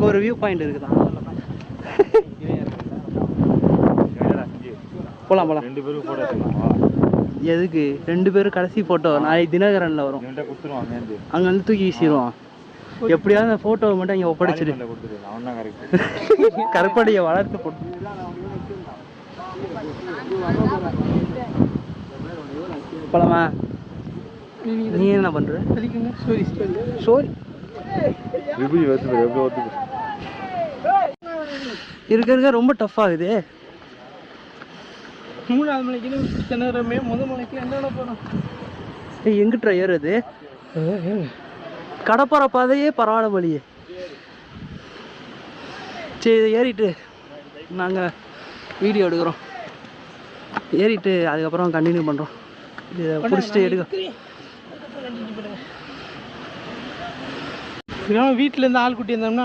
அங்கே ஒரு view point இருக்குதான். போகலாம் போகலாம். 2 பேரும் ஃபோட்டோ எடுத்துக்கலாமா? எதுக்கு 2 பேரும் கடைசி ஃபோட்டோ நாளைக்கு தினகரனில் வரும். அங்கே வந்து தூக்கி வீசிடுவான். எப்படியாவது அந்த ஃபோட்டோவை மட்டும் இங்கே ஒப்படைச்சிடு. கருப்படியை வளர்த்து போட்டு போலாமா? நீ என்ன பண்ற? ஸ்டோரி இருக்க ரொம்ப டஃப் ஆகுது. 3வது மலைக்கு திணறமே, முதல் மலைக்கு என்னென்ன போகிறோம். எங்கிட்ட ஏறுறது? கடப்பாறை பாதையே பரவாயில்ல வழியே. சரி இதை ஏறிட்டு நாங்கள் வீடியோ எடுக்கிறோம். ஏறிட்டு அதுக்கப்புறம் கண்டினியூ பண்ணுறோம். இதை பிடிச்சிட்டு எடுக்க. வீட்டில் இருந்து ஆள் குட்டி இருந்தோம்னா